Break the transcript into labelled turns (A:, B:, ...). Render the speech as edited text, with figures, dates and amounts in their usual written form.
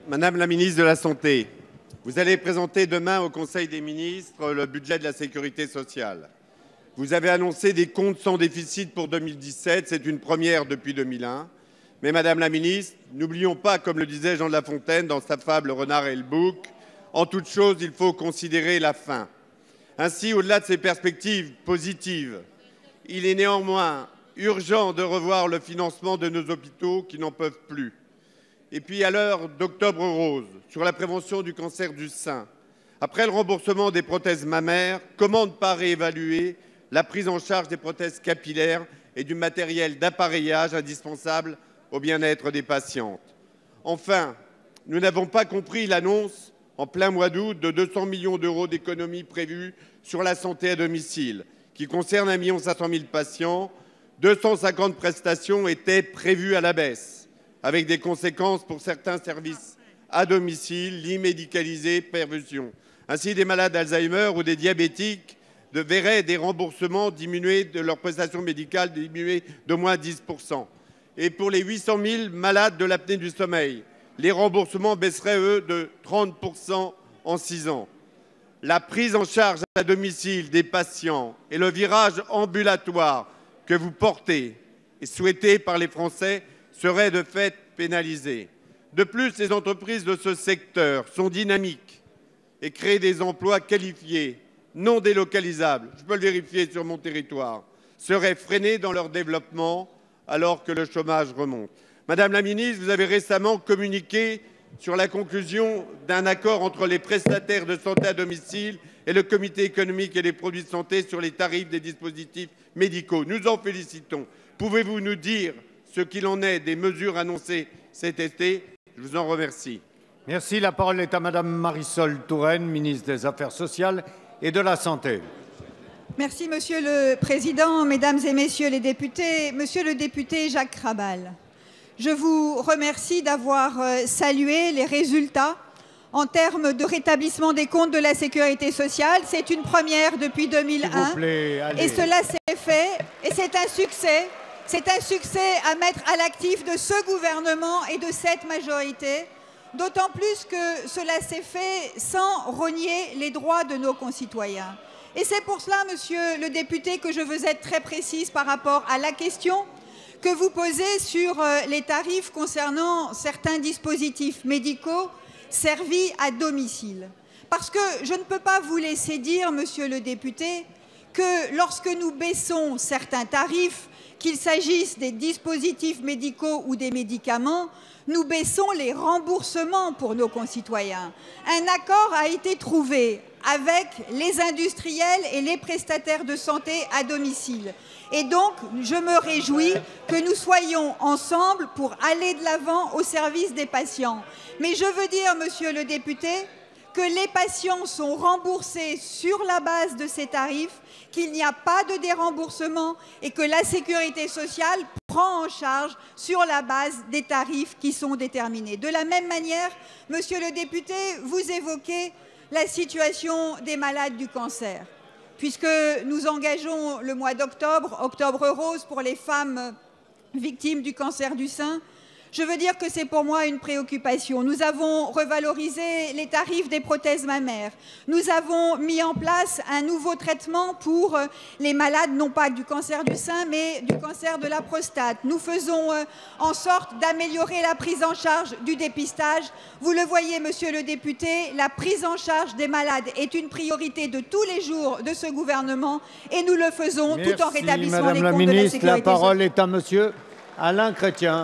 A: Madame la ministre de la Santé, vous allez présenter demain au Conseil des ministres le budget de la sécurité sociale. Vous avez annoncé des comptes sans déficit pour 2017, c'est une première depuis 2001. Mais Madame la ministre, n'oublions pas, comme le disait Jean de La Fontaine dans sa fable Renard et le bouc, en toute chose, il faut considérer la fin. Ainsi, au-delà de ces perspectives positives, il est néanmoins urgent de revoir le financement de nos hôpitaux qui n'en peuvent plus. Et puis, à l'heure d'Octobre Rose, sur la prévention du cancer du sein, après le remboursement des prothèses mammaires, comment ne pas réévaluer la prise en charge des prothèses capillaires et du matériel d'appareillage indispensable au bien-être des patientes? Enfin, nous n'avons pas compris l'annonce en plein mois d'août de 200 millions d'euros d'économies prévues sur la santé à domicile, qui concerne 1 500 000 patients. 250 prestations étaient prévues à la baisse, avec des conséquences pour certains services à domicile, lits médicalisés, perfusion. Ainsi, des malades d'Alzheimer ou des diabétiques verraient des remboursements diminuer de leurs prestations médicales diminuer d'au moins 10%. Et pour les 800 000 malades de l'apnée du sommeil, les remboursements baisseraient, eux, de 30% en 6 ans. La prise en charge à domicile des patients et le virage ambulatoire que vous portez et souhaité par les Français seraient de fait pénalisés. De plus, les entreprises de ce secteur sont dynamiques et créent des emplois qualifiés, non délocalisables, je peux le vérifier sur mon territoire, seraient freinées dans leur développement alors que le chômage remonte. Madame la ministre, vous avez récemment communiqué sur la conclusion d'un accord entre les prestataires de santé à domicile et le Comité économique et des produits de santé sur les tarifs des dispositifs médicaux. Nous en félicitons. Pouvez-vous nous dire ce qu'il en est des mesures annoncées cet été? Je vous en remercie.
B: Merci. La parole est à Madame Marisol Touraine, ministre des Affaires sociales et de la Santé.
C: Merci, Monsieur le Président, Mesdames et Messieurs les députés. Monsieur le député Jacques Krabal, je vous remercie d'avoir salué les résultats en termes de rétablissement des comptes de la sécurité sociale. C'est une première depuis 2001. S'il vous plaît, allez. Et cela s'est fait et c'est un succès. C'est un succès à mettre à l'actif de ce gouvernement et de cette majorité, d'autant plus que cela s'est fait sans rogner les droits de nos concitoyens. Et c'est pour cela, Monsieur le député, que je veux être très précise par rapport à la question que vous posez sur les tarifs concernant certains dispositifs médicaux servis à domicile. Parce que je ne peux pas vous laisser dire, Monsieur le député, que lorsque nous baissons certains tarifs, qu'il s'agisse des dispositifs médicaux ou des médicaments, nous baissons les remboursements pour nos concitoyens. Un accord a été trouvé avec les industriels et les prestataires de santé à domicile. Et donc, je me réjouis que nous soyons ensemble pour aller de l'avant au service des patients. Mais je veux dire, Monsieur le député, que les patients sont remboursés sur la base de ces tarifs, qu'il n'y a pas de déremboursement et que la sécurité sociale prend en charge sur la base des tarifs qui sont déterminés. De la même manière, Monsieur le député, vous évoquez la situation des malades du cancer, puisque nous engageons le mois d'octobre, Octobre Rose pour les femmes victimes du cancer du sein. Je veux dire que c'est pour moi une préoccupation. Nous avons revalorisé les tarifs des prothèses mammaires. Nous avons mis en place un nouveau traitement pour les malades, non pas du cancer du sein, mais du cancer de la prostate. Nous faisons en sorte d'améliorer la prise en charge du dépistage. Vous le voyez, Monsieur le député, la prise en charge des malades est une priorité de tous les jours de ce gouvernement et nous le faisons tout en rétablissant les comptes de la sécurité sociale.
B: La parole est à Monsieur Alain Chrétien.